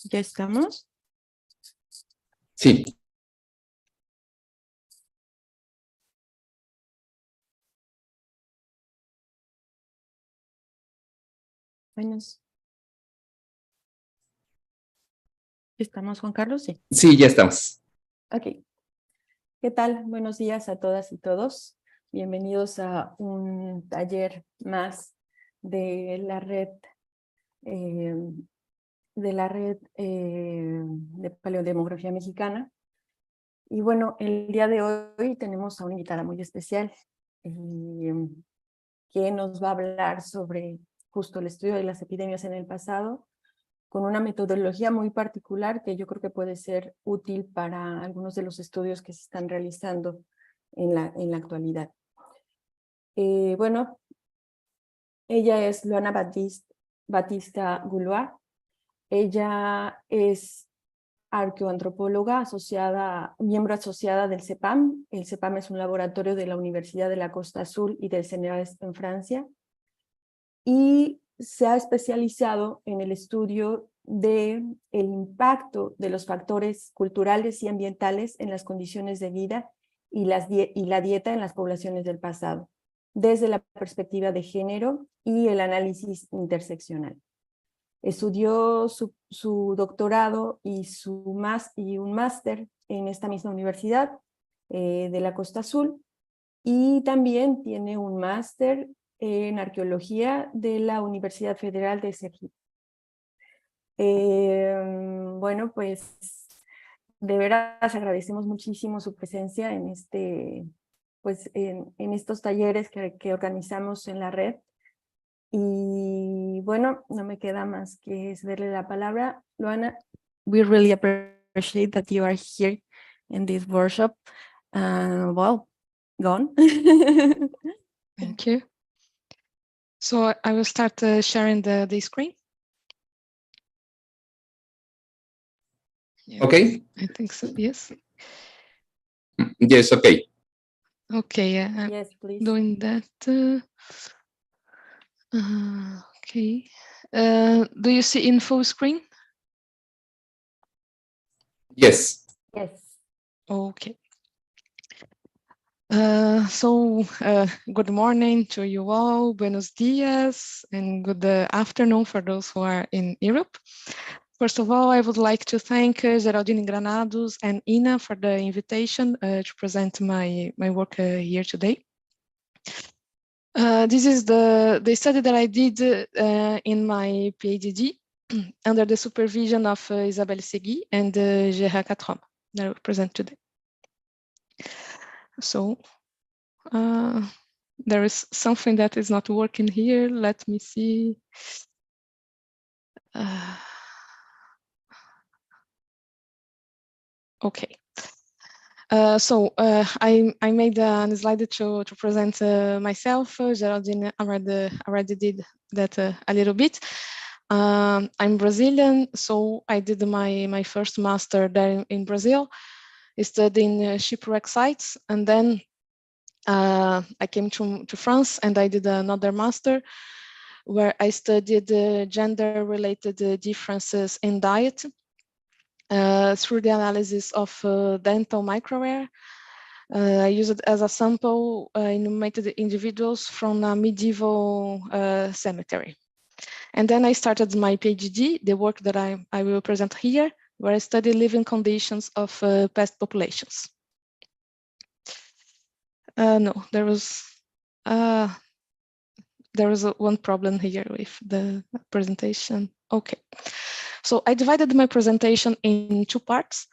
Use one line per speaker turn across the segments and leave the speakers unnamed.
¿Ya estamos?
Sí.
Buenos. ¿Estamos, Juan Carlos? Sí.
Sí, ya estamos.
Ok. ¿Qué tal? Buenos días a todas y todos. Bienvenidos a un taller más de la red de Paleodemografía Mexicana. Y bueno, el día de hoy tenemos a una invitada muy especial que nos va a hablar sobre justo el estudio de las epidemias en el pasado, con una metodología muy particular que yo creo que puede ser útil para algunos de los estudios que se están realizando en la actualidad. Bueno, ella es Luana Batista Goulart. Ella es arqueoantropóloga miembro asociada del CEPAM. El CEPAM es un laboratorio de la Universidad de la Costa Azul y del CNRS en Francia, y se ha especializado en el estudio del impacto de los factores culturales y ambientales en las condiciones de vida y la dieta en las poblaciones del pasado, desde la perspectiva de género y el análisis interseccional. Estudió su doctorado y un máster en esta misma universidad de la Costa Azul, y también tiene un máster en arqueología de la Universidad Federal de Sergipe. Bueno, pues de veras agradecemos muchísimo su presencia en en estos talleres que organizamos en la red. Y bueno, no me queda más que cederle la palabra. Luana, we really appreciate that you are here in this workshop. Well, gone.
Thank you. So I will start sharing the screen. Yes,
Okay.
I think so, yes.
Yes, okay.
Okay,
Yes, please.
doing that. Okay. Do you see in full screen?
Yes.
Yes.
Okay. Good morning to you all, buenos dias, and good afternoon for those who are in Europe. First of all, I would like to thank Geraldine Granados and Ina for the invitation to present my work here today. This is the study that I did in my PhD under the supervision of Isabelle Segui and Gérard Catrom that I will present today. So there is something that is not working here. Let me see. Okay. I made a slide to present myself. Geraldine already did that a little bit. I'm Brazilian, so I did my first master there in Brazil, studying shipwreck sites, and then I came to France and I did another master where I studied gender-related differences in diet through the analysis of dental microwear. I used it as a sample enumerated individuals from a medieval cemetery. And then I started my PhD, the work that I will present here, where I study living conditions of past populations. No, there was one problem here with the presentation. Okay, so I divided my presentation in two parts,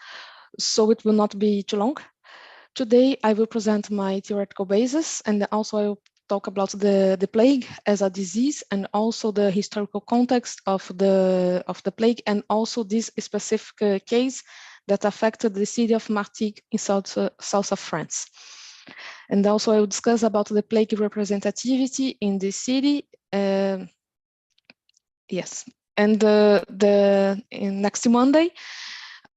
so it will not be too long. Today, I will present my theoretical basis, and also I will talk about the plague as a disease, and also the historical context of the plague, and also this specific case that affected the city of Martigues in south of France. And also I will discuss about the plague representativity in the city. Yes, and next Monday,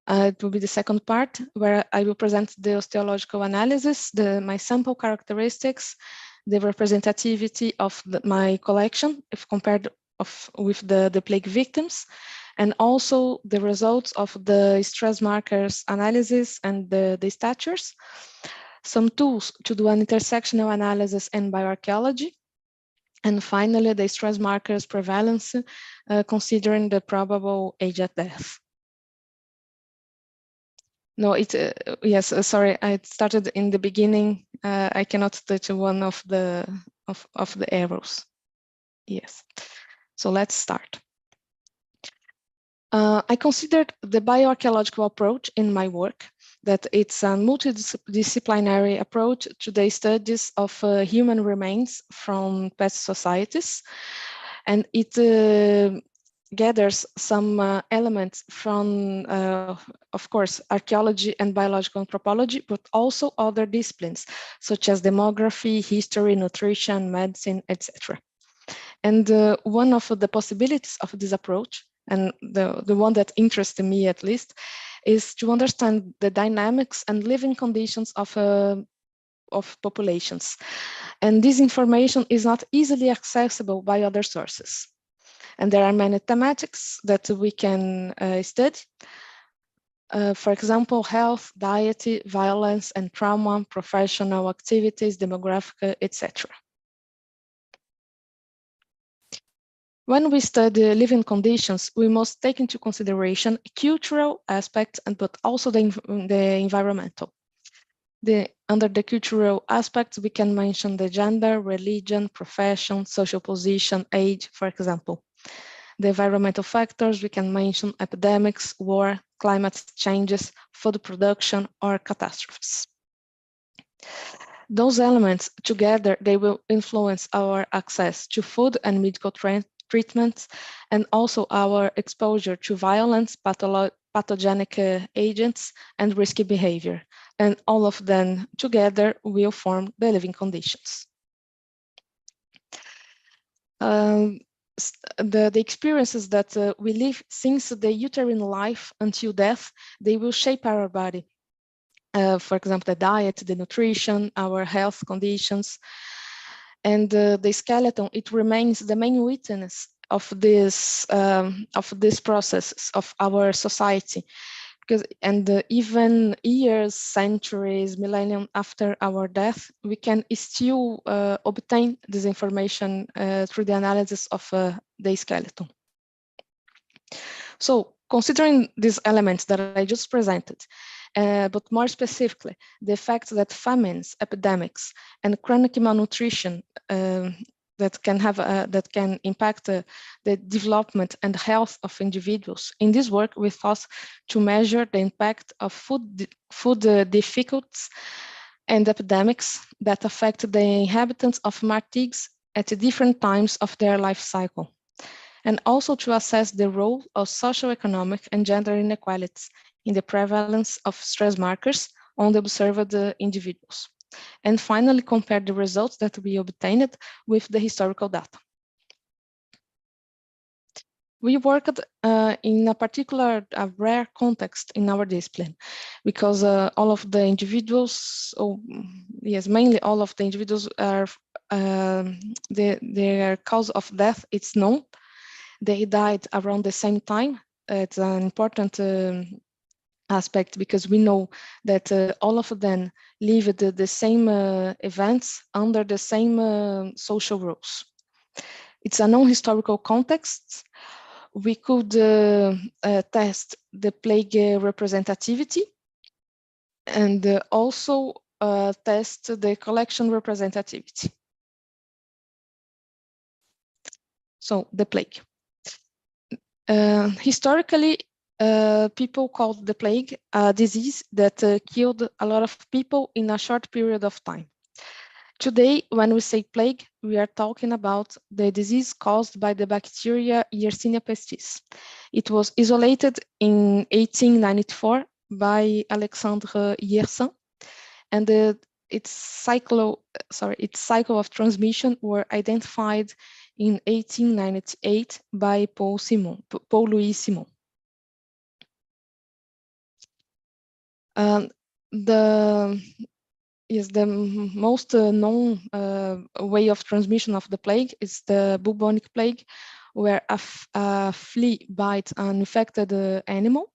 it will be the second part where I will present the osteological analysis, my sample characteristics, the representativity of my collection if compared with the plague victims, and also the results of the stress markers analysis and the statures, some tools to do an intersectional analysis in bioarchaeology, and finally the stress markers prevalence considering the probable age at death. No, yes, sorry, I started in the beginning. I cannot touch one of the arrows. Yes, so let's start. I considered the bioarchaeological approach in my work, that it's a multidisciplinary approach to the studies of human remains from past societies, and it gathers some elements from, of course, archaeology and biological anthropology, but also other disciplines, such as demography, history, nutrition, medicine, etc. And one of the possibilities of this approach, and the one that interested me at least, is to understand the dynamics and living conditions of populations. And this information is not easily accessible by other sources. And there are many thematics that we can study. For example, health, diet, violence and trauma, professional activities, demographic, etc. When we study living conditions, we must take into consideration cultural aspects, but also the environmental. Under the cultural aspects, we can mention the gender, religion, profession, social position, age, for example. The environmental factors, we can mention epidemics, war, climate changes, food production, or catastrophes. Those elements together, they will influence our access to food and medical treatments, and also our exposure to violence, pathogenic agents, and risky behavior. And all of them together will form the living conditions. The experiences that we live since the uterine life until death, they will shape our body. For example, the diet, the nutrition, our health conditions. And the skeleton, it remains the main witness of these processes of our society. Even years, centuries, millennium after our death, we can still obtain this information through the analysis of the skeleton. So, considering these elements that I just presented, but more specifically, the fact that famines, epidemics, and chronic malnutrition that can impact the development and health of individuals. In this work, we thought to measure the impact of food difficulties and epidemics that affect the inhabitants of Martigues at different times of their life cycle, and also to assess the role of socioeconomic and gender inequalities in the prevalence of stress markers on the observed individuals. And finally, compare the results that we obtained with the historical data. We worked in a particular rare context in our discipline, because all of the individuals, mainly all of the individuals are, their cause of death, it's known. They died around the same time. It's an important aspect, because we know that all of them lived the same events under the same social rules. It's a non-historical context. We could test the plague representativity, and also test the collection representativity. So the plague. Historically, people called the plague a disease that killed a lot of people in a short period of time. Today, when we say plague, we are talking about the disease caused by the bacteria Yersinia pestis. It was isolated in 1894 by Alexandre Yersin, and its cycle of transmission were identified in 1898 by Paul Louis Simon. The most known way of transmission of the plague is the bubonic plague, where a flea bites an infected animal.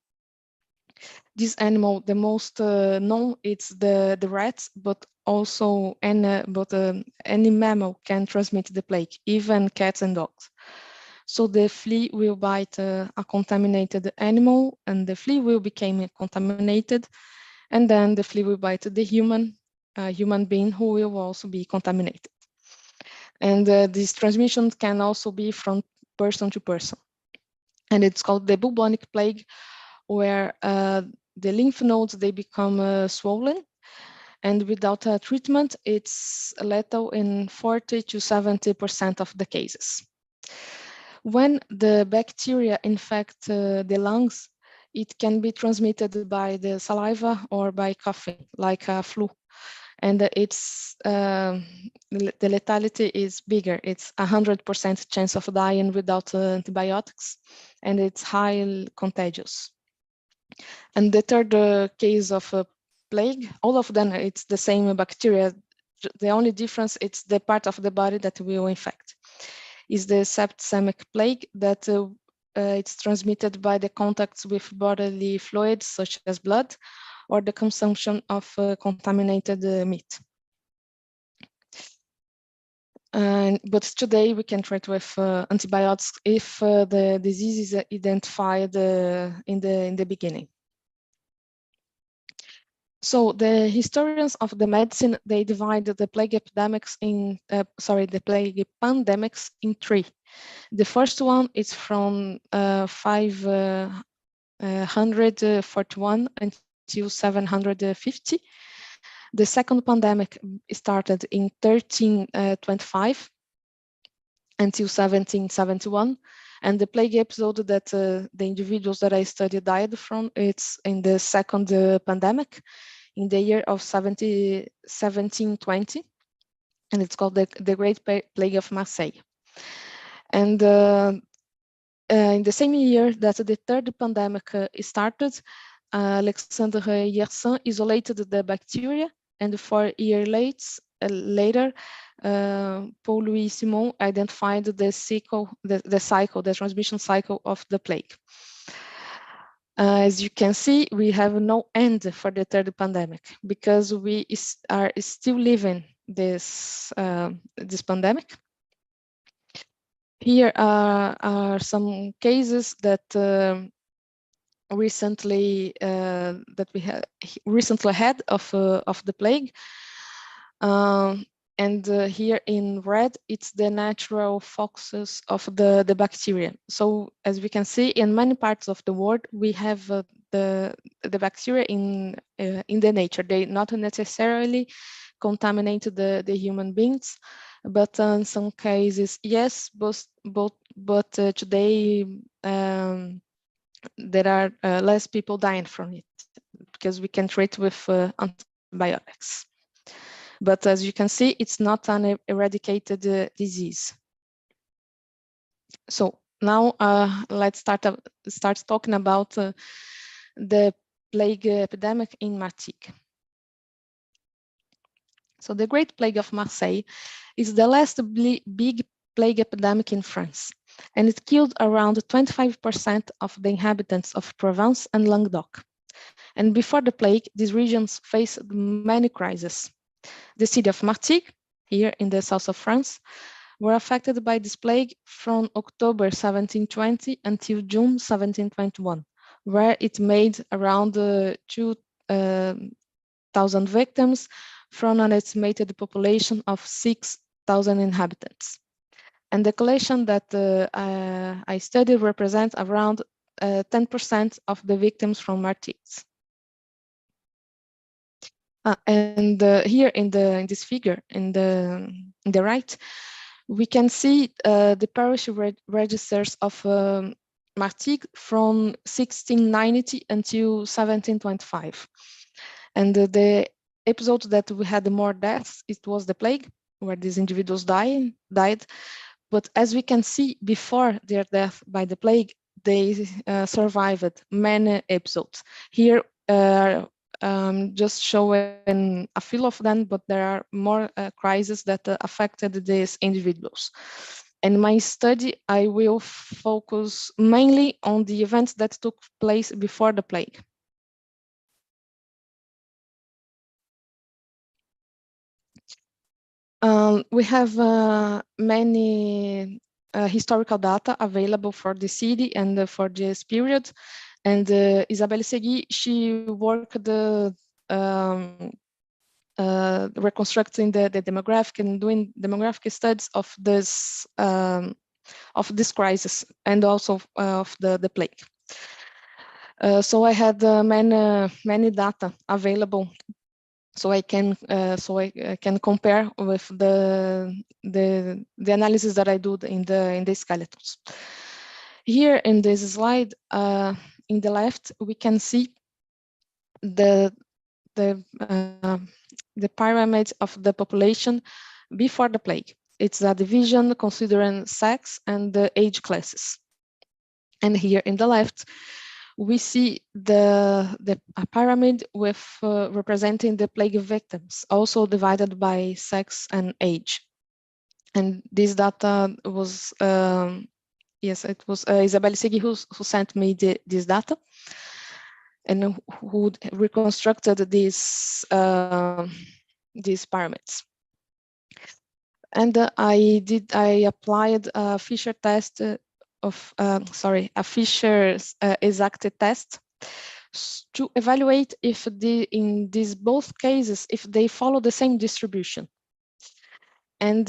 This animal, the most known, it's the rats, but also any mammal can transmit the plague, even cats and dogs. So the flea will bite a contaminated animal, and the flea will become contaminated, and then the flea will bite the human being who will also be contaminated. And this transmission can also be from person to person. And it's called the bubonic plague, where the lymph nodes, they become swollen, and without a treatment, it's lethal in 40 to 70% of the cases. When the bacteria infect the lungs, it can be transmitted by the saliva or by coughing, like a flu. And the lethality is bigger. It's 100% chance of dying without antibiotics, and it's highly contagious. And the third case of plague, all of them, it's the same bacteria. The only difference, it's the part of the body that will infect. Is the septicemic plague that it's transmitted by the contacts with bodily fluids such as blood or the consumption of contaminated meat. But today we can treat with antibiotics if the disease is identified in the beginning. So the historians of the medicine, they divide the plague epidemics in, the plague pandemics in three. The first one is from 541 until 750. The second pandemic started in 1325 until 1771. And the plague episode that the individuals that I studied died from, it's in the second pandemic in the year of 1720. And it's called the Great Plague of Marseille. And in the same year that the third pandemic started, Alexandre Yersin isolated the bacteria, and 4 years later, Paul Louis Simon identified the transmission cycle of the plague. As you can see, we have no end for the third pandemic because we are still living this pandemic. Here are some cases that recently had of the plague. And here in red, it's the natural focuses of the bacteria. So as we can see, in many parts of the world, we have the bacteria in the nature. They not necessarily contaminate the human beings, but in some cases, yes. But today there are less people dying from it because we can treat with antibiotics. But as you can see, it's not an eradicated disease. So now let's start talking about the plague epidemic in Martigues. So the Great Plague of Marseille is the last big plague epidemic in France, and it killed around 25% of the inhabitants of Provence and Languedoc. And before the plague, these regions faced many crises. The city of Martigues, here in the south of France, were affected by this plague from October 1720 until June 1721, where it made around 2,000 victims from an estimated population of 6,000 inhabitants. And the collection that I studied represents around 10% of the victims from Martigues. And here in this figure, in the right, we can see the parish registers of Martigues from 1690 until 1725. And the episode that we had more deaths, it was the plague, where these individuals died. But as we can see, before their death by the plague, they survived many episodes. Here, just showing a few of them, but there are more crises that affected these individuals. In my study, I will focus mainly on the events that took place before the plague. We have many historical data available for the city and for this period. And Isabelle Segui, she worked reconstructing the demographic and doing demographic studies of this crisis and also of the plague. So I had many data available, so I can compare with the analysis that I do in the skeletons. Here in this slide, in the left, we can see the pyramid of the population before the plague. It's a division considering sex and the age classes. And here in the left, we see the pyramid with representing the plague victims, also divided by sex and age. And this data was, yes, it was Isabelle Segui who sent me this data, and who reconstructed these pyramids. And I applied a Fisher test a Fisher's exact test to evaluate if in these both cases, if they follow the same distribution. And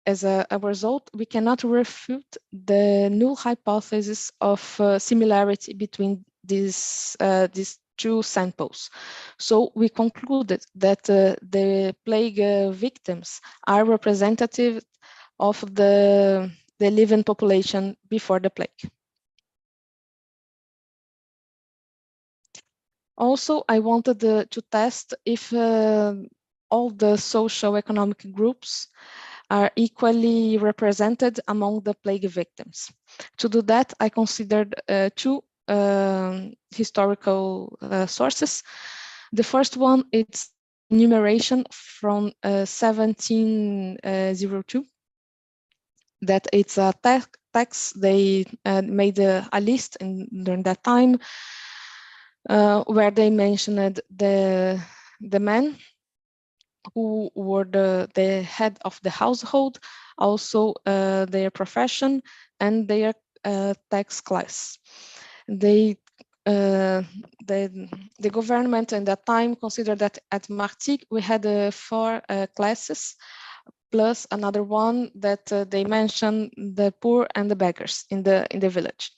as a result, we cannot refute the null hypothesis of similarity between these two samples. So we concluded that the plague victims are representative of the living population before the plague. Also, I wanted to test if all the socioeconomic groups are equally represented among the plague victims. To do that, I considered two historical sources. The first one is enumeration from 1702. That it's a text. They made a list during that time where they mentioned the men who were the head of the household, also their profession and their tax class. The government in that time considered that at Martigues we had 4 classes, plus another one that they mentioned the poor and the beggars in the village.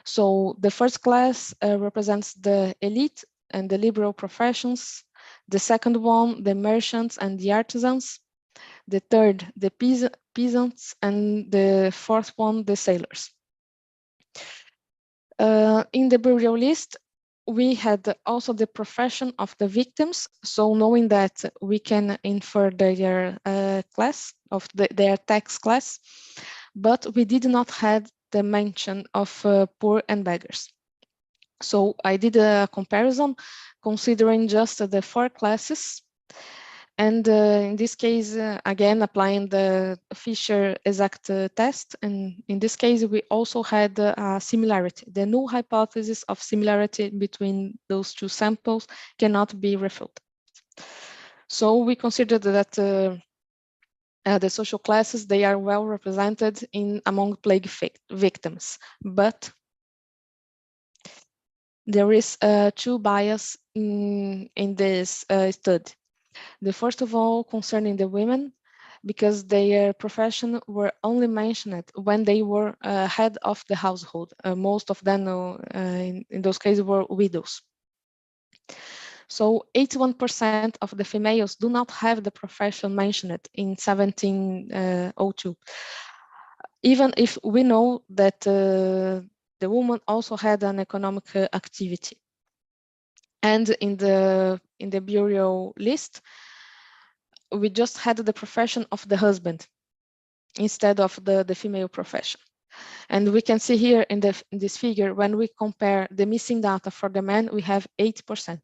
So the first class represents the elite and the liberal professions. The second one, the merchants and the artisans. The third, the peasants, and the fourth one, the sailors. In the burial list, we had also the profession of the victims. So knowing that, we can infer their class of their tax class, but we did not have the mention of poor and beggars. So I did a comparison considering just the 4 classes. And in this case, again, applying the Fisher exact test. And in this case, we also had a similarity. The null hypothesis of similarity between those two samples cannot be refuted. So we considered that the social classes, they are well represented among plague victims, but there is 2 bias in this study. The first of all, concerning the women, because their profession were only mentioned when they were head of the household. Most of them in those cases were widows. So 81% of the females do not have the profession mentioned in 1702. Even if we know that the woman also had an economic activity. And in the burial list, we just had the profession of the husband instead of the female profession. And we can see here in this figure, when we compare the missing data for the man, we have 8%.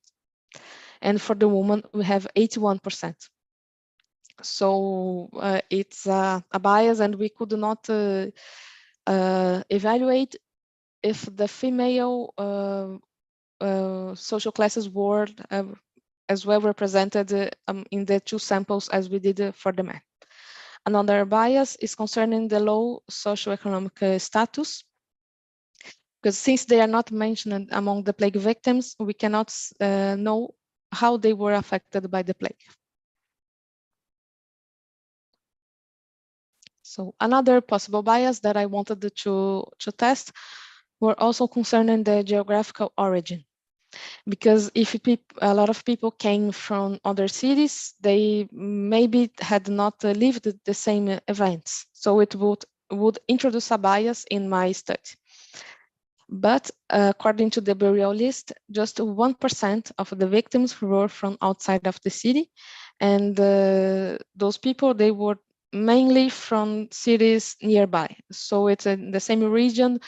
And for the woman, we have 81%. So it's a bias, and we could not evaluate if the female social classes were as well represented in the two samples as we did for the men. Another bias is concerning the low socioeconomic status, because since they are not mentioned among the plague victims, we cannot know how they were affected by the plague. So another possible bias that I wanted to test were also concerning the geographical origin. Because if a lot of people came from other cities, they maybe had not lived the same events. So it would introduce a bias in my study. But according to the burial list, just 1% of the victims were from outside of the city. And those people, they were mainly from cities nearby. So it's in the same region.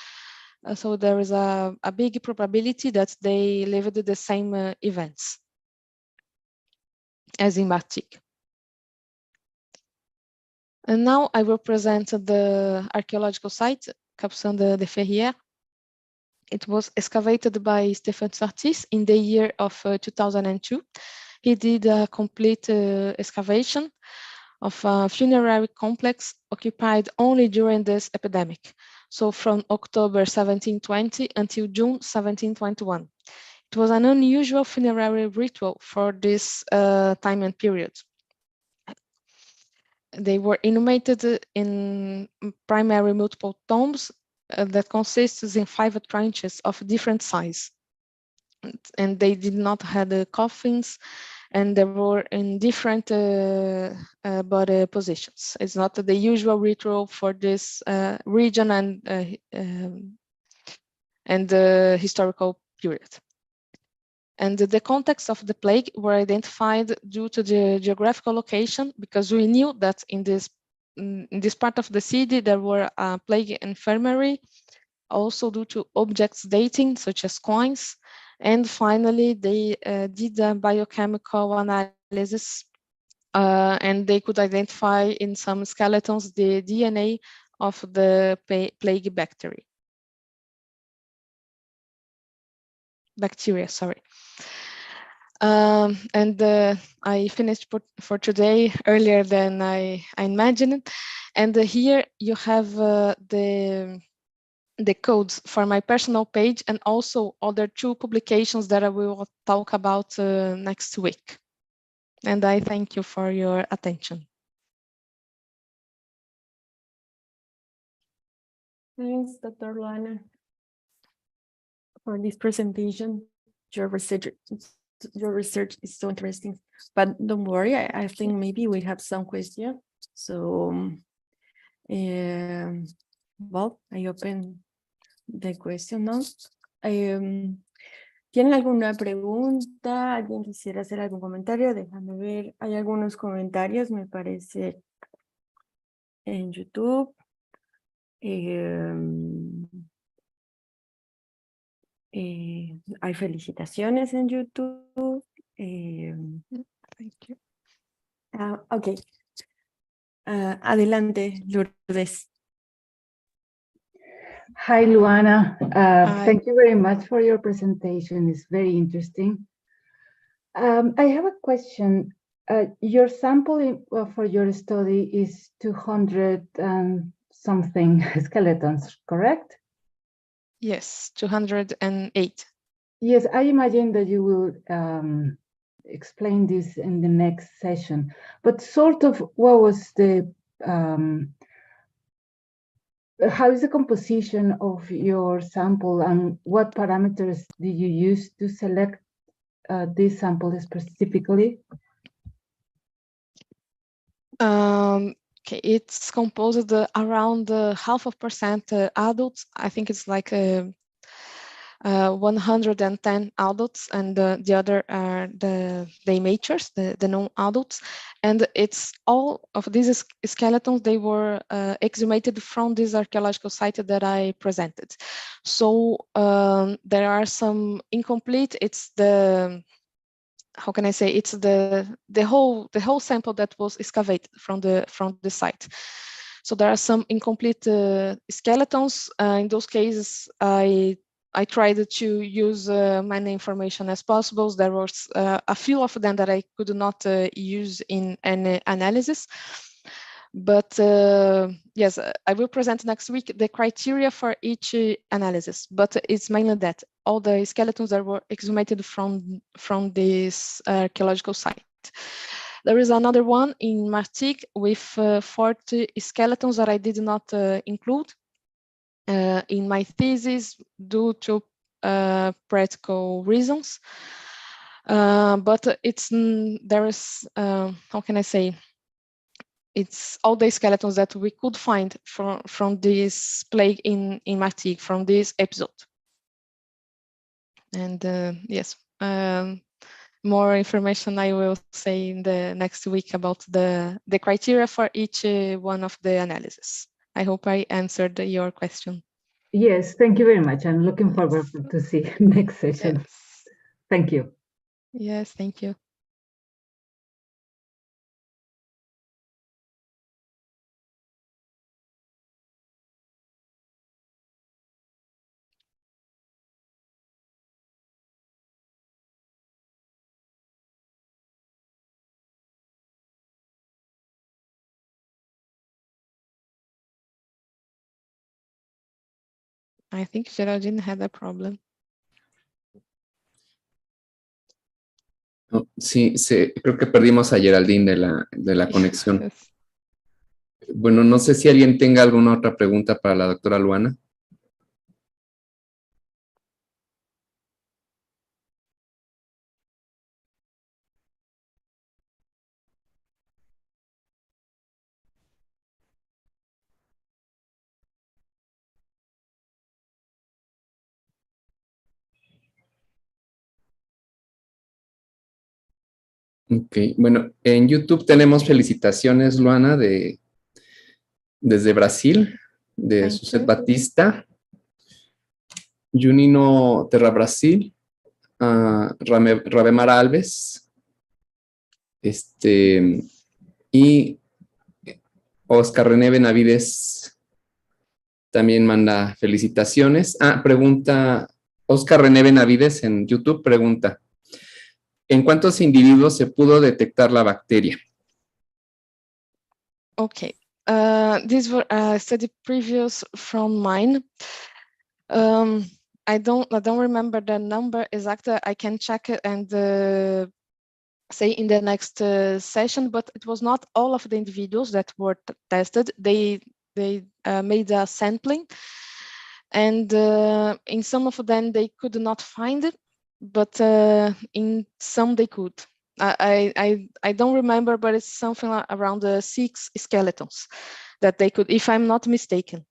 So there is a big probability that they lived the same events as in Martigues. And now I will present the archaeological site, Capção de Ferrières. It was excavated by Stéphane Sartis in the year of 2002. He did a complete excavation of a funerary complex occupied only during this epidemic. So from October 1720 until June 1721. It was an unusual funerary ritual for this time and period. They were inhumated in primary multiple tombs that consists in 5 trenches of different size. And they did not have coffins, and they were in different body positions. It's not the usual ritual for this region and the historical period. And the context of the plague were identified due to the geographical location, because we knew that in this part of the city there were a plague infirmary, also due to objects dating such as coins. And finally, they did a biochemical analysis and they could identify in some skeletons the DNA of the plague bacteria, sorry. And I finished for today earlier than I imagined. And here you have the codes for my personal page and also other 2 publications that I will talk about next week. And I thank you for your attention.
Thanks, Dr. Luana, for this presentation. Your research is so interesting. But don't worry, I think maybe we have some questions. So, well, I open the question now. ¿Tienen alguna pregunta? ¿Alguien quisiera hacer algún comentario? Déjame ver. Hay algunos comentarios, me parece, en YouTube. Hay felicitaciones en YouTube.
Thank you.
Ok. Adelante, Lourdes.
Hi, Luana.
Hi.
Thank you very much for your presentation. It's very interesting. I have a question. Your sample for your study is 200 and something skeletons, correct?
Yes, 208.
Yes, I imagine that you will explain this in the next session. But sort of, what was the how is the composition of your sample, and what parameters did you use to select this sample specifically?
Okay, it's composed around 0.5% adults. I think it's like 110 adults, and the other are the amateurs, the non-adults. And it's all of these skeletons, they were exhumated from this archaeological site that I presented. So there are some incomplete. It's the how can I say, it's the whole sample that was excavated from the site. So there are some incomplete skeletons. In those cases, I tried to use many information as possible. There was a few of them that I could not use in any analysis. But yes, I will present next week the criteria for each analysis, but it's mainly that all the skeletons that were exhumated from this archaeological site. There is another one in Martigues with 40 skeletons that I did not include in my thesis due to practical reasons. But there is, how can I say, it's all the skeletons that we could find from this plague in Martigues, from this episode. And yes, more information I will say in the next week about the criteria for each one of the analyses. I hope I answered your question.
Yes, thank you very much. I'm looking forward to see next session.
Yes.
Thank you.
Yes, thank you. I think Geraldine had a problem.
Oh, sí, creo que perdimos a Geraldine de la conexión.
Yes.
Bueno, no sé si alguien tenga alguna otra pregunta para la doctora Luana. Ok, bueno, en YouTube tenemos felicitaciones, Luana, desde Brasil, de Suset Batista, Junino Terra Brasil, Ravemar Alves, y Oscar René Benavides también manda felicitaciones. Pregunta, Oscar René Benavides en YouTube pregunta, ¿en cuántos individuos se pudo detectar la bacteria?
Okay, these were study previous from mine. I don't remember the number exactly. I can check it and say in the next session, but it was not all of the individuals that were tested. They made a sampling, and in some of them they could not find it, but in some they could. I don't remember, but it's something around 6 skeletons that they could, if I'm not mistaken.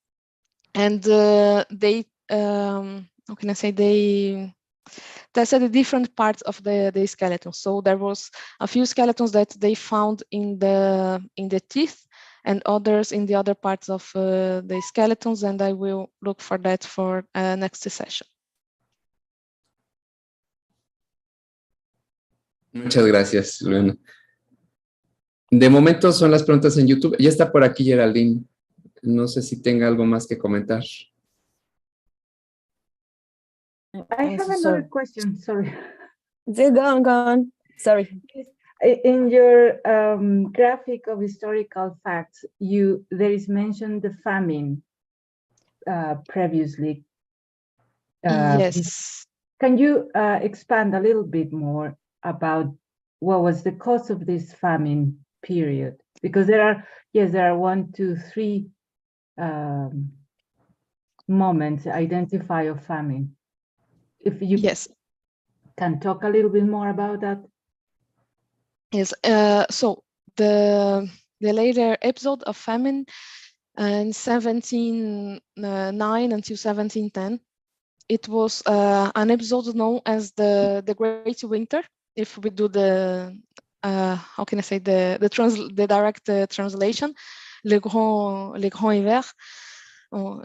And they, how can I say, they tested the different parts of the skeleton. So there was a few skeletons that they found in the teeth, and others in the other parts of the skeletons, and I will look for that for next session.
Muchas gracias, Luana. De momento son las preguntas en YouTube. Ya está por aquí Geraldine. No sé si tenga algo más que comentar.
I have another question, sorry.
Go on. Sorry.
In your graphic of historical facts, there is mentioned the famine previously.
Yes.
Can you expand a little bit more about what was the cause of this famine period? Because there are 1, 2, 3 moments identified of famine. If you can talk a little bit more about that.
Yes, so the later episode of famine in 1709 until 1710, it was an episode known as the Great Winter. If we do the how can I say, the direct translation, le grand hiver.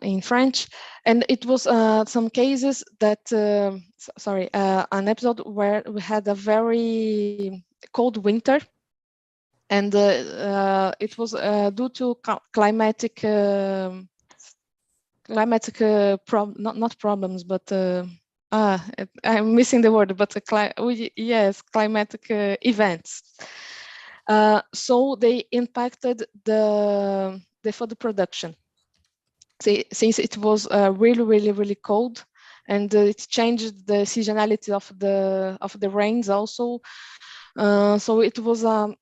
in French, and it was some cases that an episode where we had a very cold winter, and it was due to climatic not problems, but I'm missing the word, but yes, climatic events. So they impacted the food production. Since it was really cold, and it changed the seasonality of the rains also. So it was a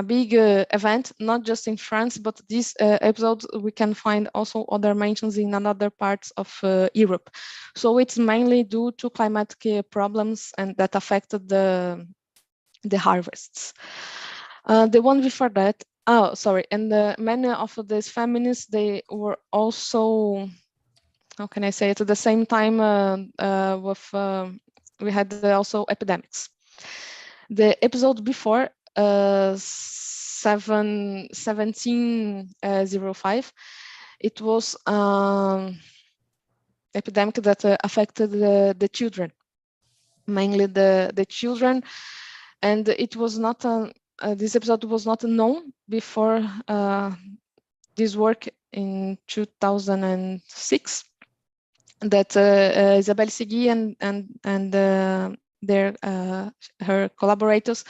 big event, not just in France, but this episode we can find also other mentions in other parts of Europe. So it's mainly due to climatic problems and that affected the harvests. The one before that, and many of these feminists, they were also, how can I say it, at the same time we had also epidemics. The episode before, 1705, it was epidemic that affected the children, mainly the children, and it was not this episode was not known before this work in 2006, that Isabelle Segui and her collaborators,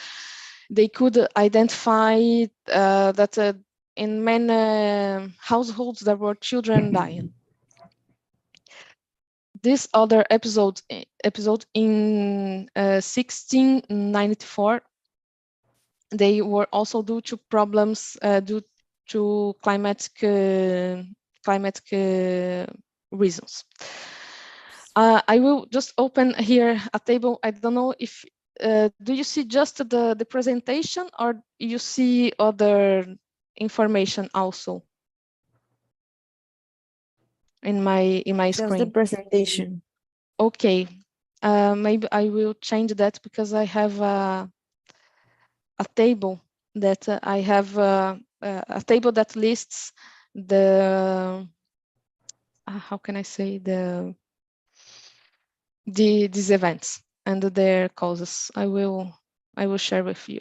they could identify that in many households there were children dying. This other episode in 1694, they were also due to problems due to climatic reasons. I will just open here a table. I don't know if do you see just the presentation, or you see other information also in my screen?
Just the presentation.
Okay, maybe I will change that, because I have a table that I have a table that lists the how can I say these events and their causes. I will share with you.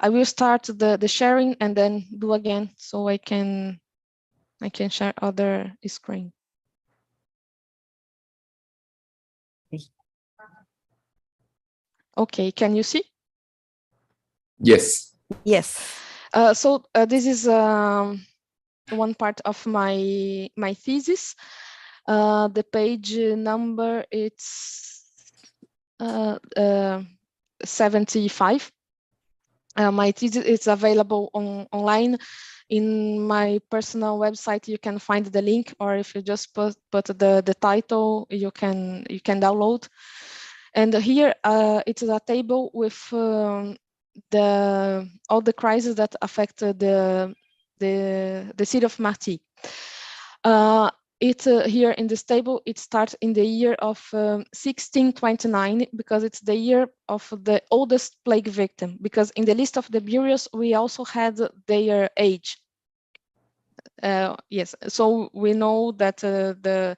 I will start the sharing and then do again, so I can share other screen. Okay, can you see?
Yes.
Yes.
So this is one part of my thesis. The page number, it's 75. My thesis is available online in my personal website. You can find the link, or if you just put the title, you can download. And here it's a table with all the crises that affect the city of Martigues. Here in this table, it starts in the year of 1629, because it's the year of the oldest plague victim, because in the list of the burials, we also had their age. Yes, so we know that the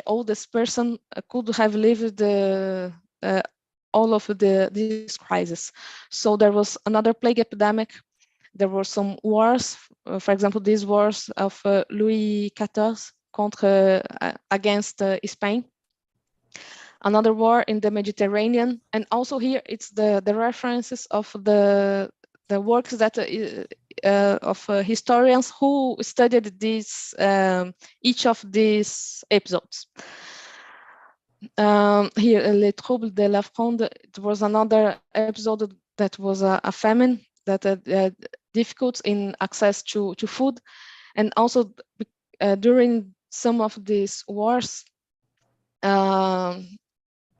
oldest person could have lived all of these crises. So there was another plague epidemic. There were some wars, for example, these wars of Louis XIV against Spain. Another war in the Mediterranean, and also here it's the references of the works that of historians who studied this each of these episodes. Here, Les Troubles de la Fronde, it was another episode that was a famine that difficult in access to food, and also during some of these wars,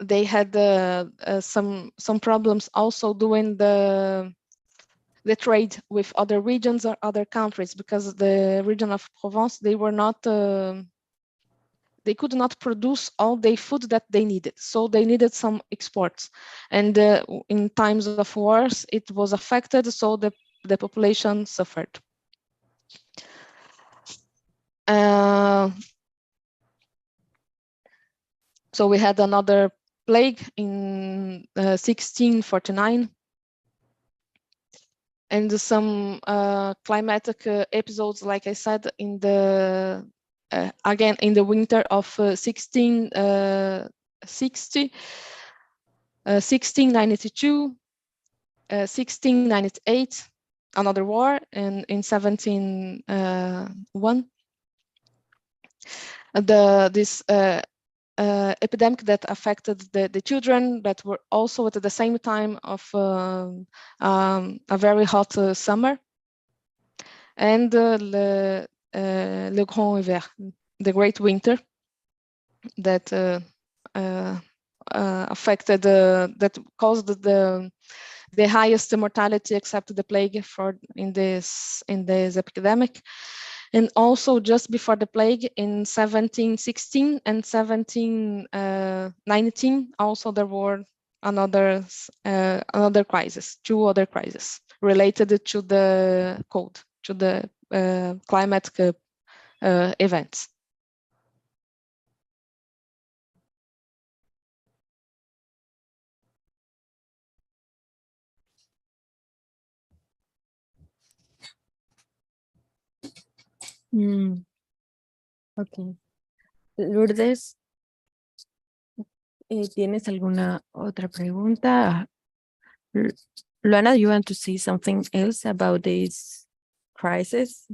they had some problems also doing the the trade with other regions or other countries, because the region of Provence, they were not, they could not produce all the food that they needed. So they needed some exports. And in times of wars, it was affected, so the population suffered. So we had another plague in 1649. And some climatic episodes, like I said, in the again in the winter of 1660, 1692, 1698, another war, and in 1701, this epidemic that affected the children, that were also at the same time of a very hot summer, and le grand hiver, the great winter, that affected, that caused the highest mortality except the plague in this epidemic. And also just before the plague in 1716 and 1719, also there were another crisis, two other crises related to the cold, to the climatic events.
Ok. Lourdes, ¿tienes alguna otra pregunta? Luana, you want to say something else about this crisis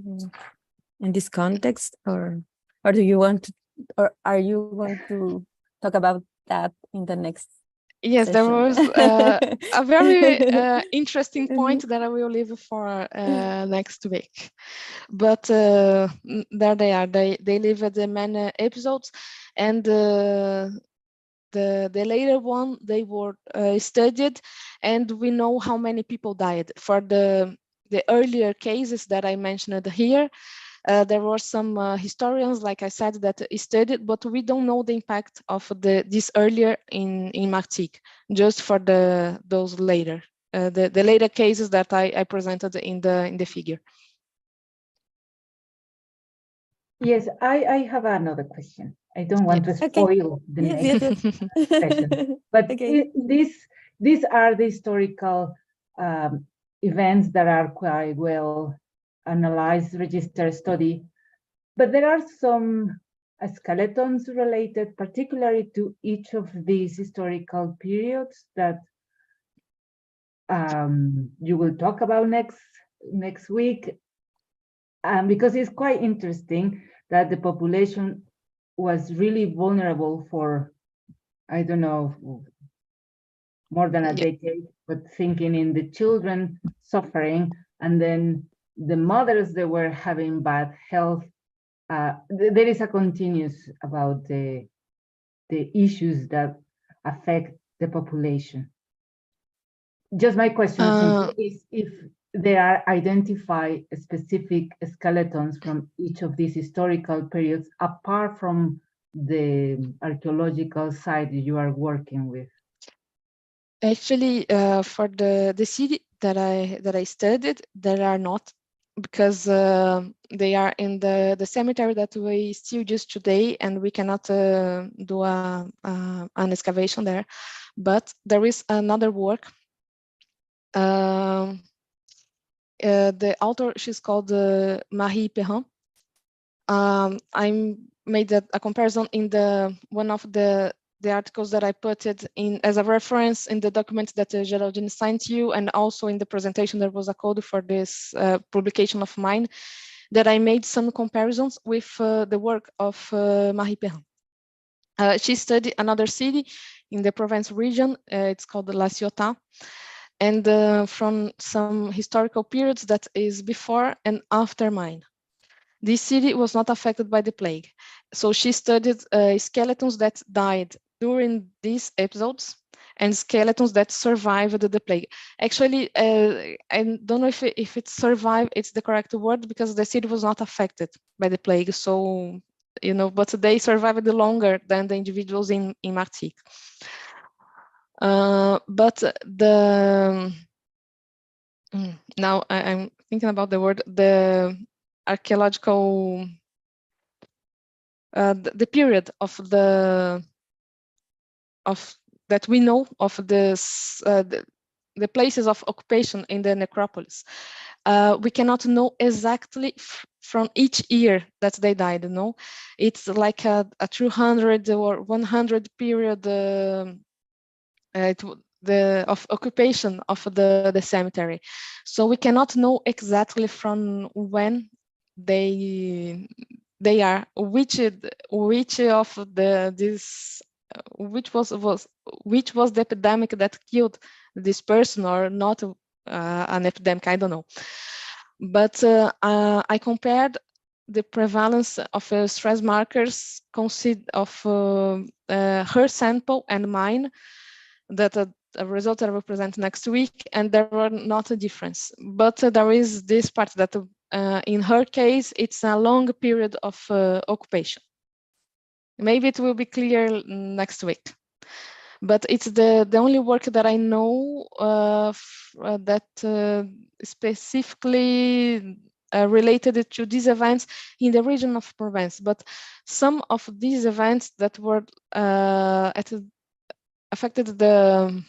in this context, or do you want to, or are you going to talk about that in the next?
Yes, there was a very interesting point that I will leave for next week. But there they are. They live at the main episodes, and the later one they were studied, and we know how many people died. For the earlier cases that I mentioned here, there were some historians, like I said, that studied, but we don't know the impact of this earlier in Martigues, just for those later, the later cases that I presented in the figure.
Yes, I have another question. I don't want to spoil the next session, but these are the historical events that are quite well analyzed, registered, studied, but there are some skeletons related particularly to each of these historical periods that you will talk about next week, because it's quite interesting that the population was really vulnerable for, I don't know, more than a decade, but thinking in the children suffering, and then the mothers that were having bad health. There is a continuous about the issues that affect the population. Just my question is if there are identified specific skeletons from each of these historical periods, apart from the archaeological site you are working with.
Actually, for the city that I studied, there are not, because they are in the cemetery that we still use today, and we cannot do an excavation there. But there is another work. The author, she's called Marie Perrin. I made a comparison in one of the articles that I put it in as a reference in the document that Geraldine sent you, and also in the presentation there was a code for this publication of mine, that I made some comparisons with the work of Marie Perrin. She studied another city in the Provence region, it's called La Ciotat, and from some historical periods that is before and after mine. This city was not affected by the plague. So she studied skeletons that died during these episodes and skeletons that survived the plague. Actually, I don't know if it survived, it's the correct word, because the city was not affected by the plague. So, but they survived longer than the individuals in Martigues. But now I'm thinking about the word, the archaeological, the period of that we know of this, the places of occupation in the necropolis. We cannot know exactly from each year that they died. No, it's like a 200 or 100 period of occupation of the cemetery. So we cannot know exactly from when they are, which of this which was the epidemic that killed this person, or not an epidemic, I don't know. But I compared the prevalence of stress markers of her sample and mine, that a result I will present next week, and there were not a difference. But there is this part that in her case, it's a long period of occupation. Maybe it will be clear next week. But it's the only work that I know that specifically related to these events in the region of Provence. But some of these events that were affected the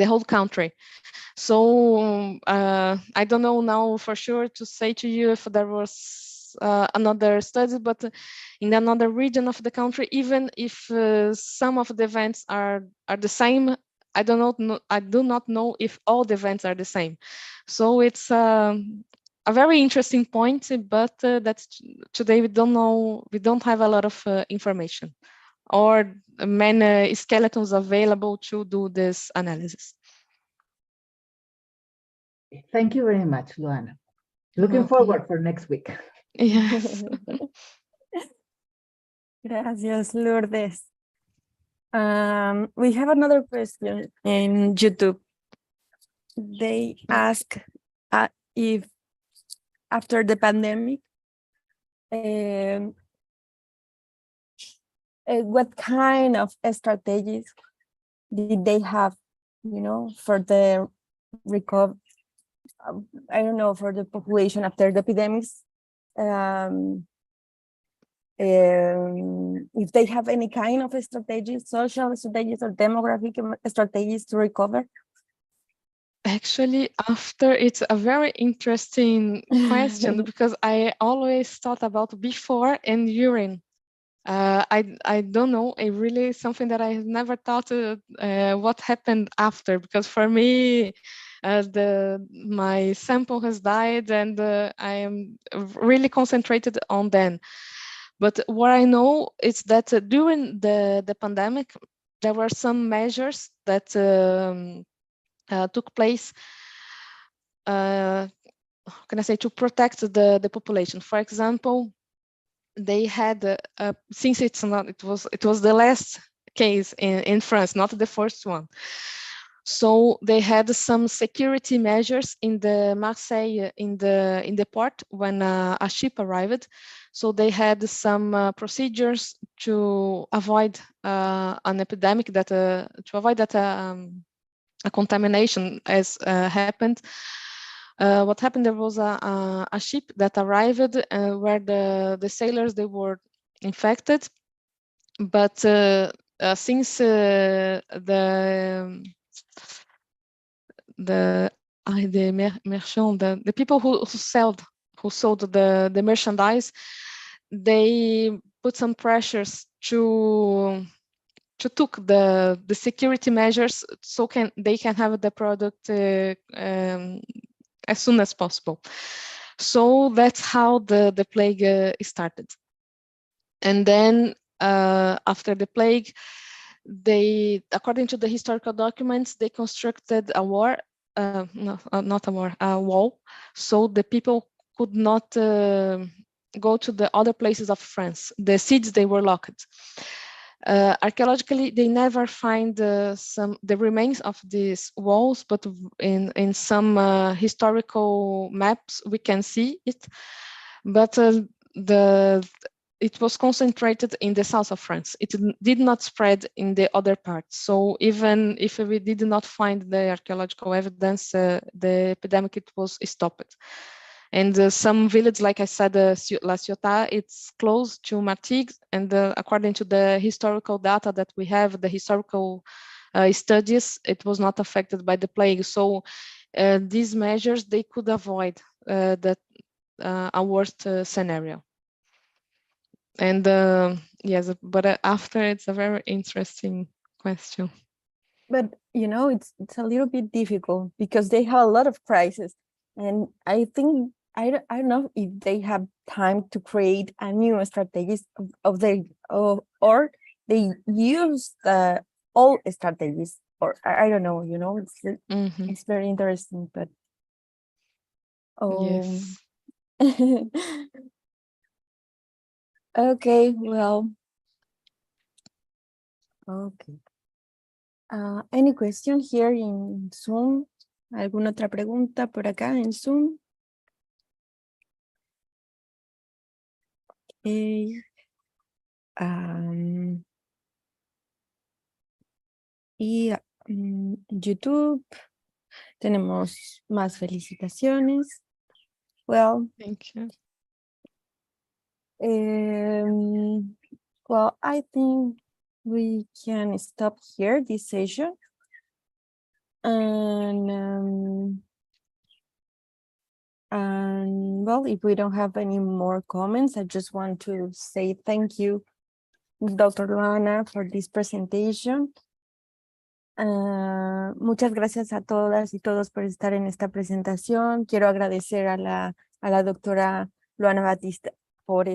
whole country. So I don't know now for sure to say to you if there was another study, but in another region of the country, even if some of the events are the same, I do not know if all the events are the same. So it's a very interesting point, but that today we don't know, we don't have a lot of information or many skeletons available to do this analysis.
Thank you very much, Luana. Looking forward for next week.
Yes.
Gracias, Lourdes. We have another question in YouTube. They ask if after the pandemic, what kind of strategies did they have, for the recovery, I don't know, for the population after the epidemics? If they have any kind of strategies, social strategies or demographic strategies to recover?
Actually, after, it's a very interesting question because I always thought about before and during. I don't know, really something that I never thought what happened after, because for me, my sample has died and I am really concentrated on then. But what I know is that during the pandemic, there were some measures that took place, how can I say, to protect the population. For example, they had, since it was the last case in France, not the first one. So they had some security measures in the Marseille, in the port when a ship arrived. So they had some procedures to avoid an epidemic, to avoid that a contamination as happened. What happened, there was a ship that arrived where the sailors, they were infected, but since the merchant, the people who sold the merchandise, they put some pressures to took the security measures so they can have the product as soon as possible. So that's how the plague started. And then after the plague, according to the historical documents, they constructed a wall, so the people could not go to the other places of France. The seeds, they were locked. Archaeologically, they never find the remains of these walls, but in some historical maps we can see it. But it was concentrated in the south of France. It did not spread in the other parts. So even if we did not find the archaeological evidence, the epidemic it was stopped. And some village, like I said, La Ciotat, it's close to Martigues, and according to the historical data that we have, the historical studies, it was not affected by the plague. So these measures, they could avoid a worst scenario. And yes, but after it's a very interesting question.
But you know, it's a little bit difficult because they have a lot of crises, and I think I don't know if they have time to create a new strategies or they use the old strategies, or I don't know. You know, it's very interesting, but
yes.
Okay, well, okay. Any question here in Zoom? ¿Alguna otra pregunta por acá en Zoom? Okay. Y YouTube tenemos más felicitaciones. Well,
Thank you.
Well, I think we can stop here this session. And well, if we don't have any more comments, I just want to say thank you, Dr. Luana, for this presentation. Muchas gracias a todas y todos por estar en esta presentación. Quiero agradecer a la doctora Luana Batista por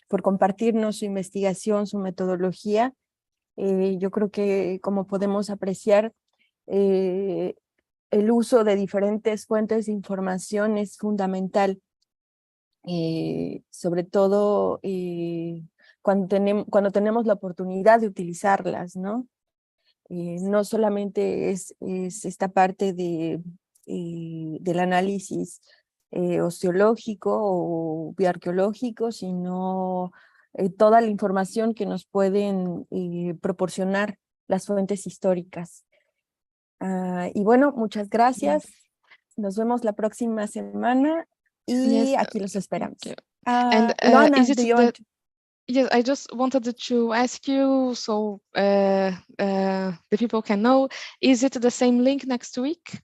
por compartirnos su investigación, su metodología. Yo creo que, como podemos apreciar, el uso de diferentes fuentes de información es fundamental, sobre todo cuando tenemos la oportunidad de utilizarlas, ¿no? No solamente es esta parte del análisis osteológico o bioarqueológico, sino toda la información que nos pueden proporcionar las fuentes históricas. Y bueno, muchas gracias. Nos vemos la próxima semana y aquí los esperamos.
And
Luana,
is it
do you want to...
Yes, I just wanted to ask you, so the people can know, is it the same link next week?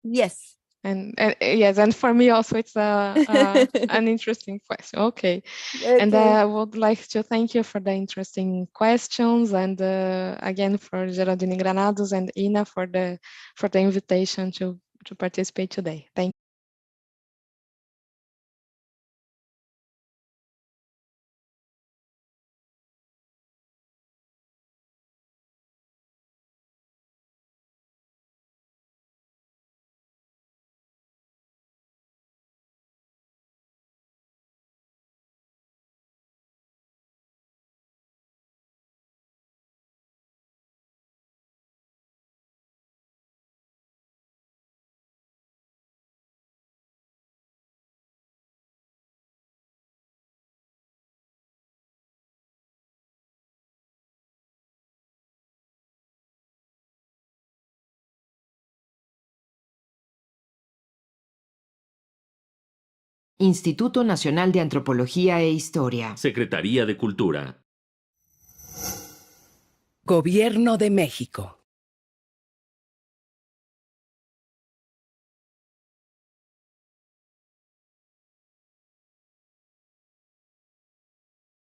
Yes.
And yes, and for me also it's an interesting question. Okay. And I would like to thank you for the interesting questions, and again for Geraldine Granados and Ina for the invitation to participate today. Thank you.
Instituto Nacional de Antropología e Historia.
Secretaría de Cultura.
Gobierno de México.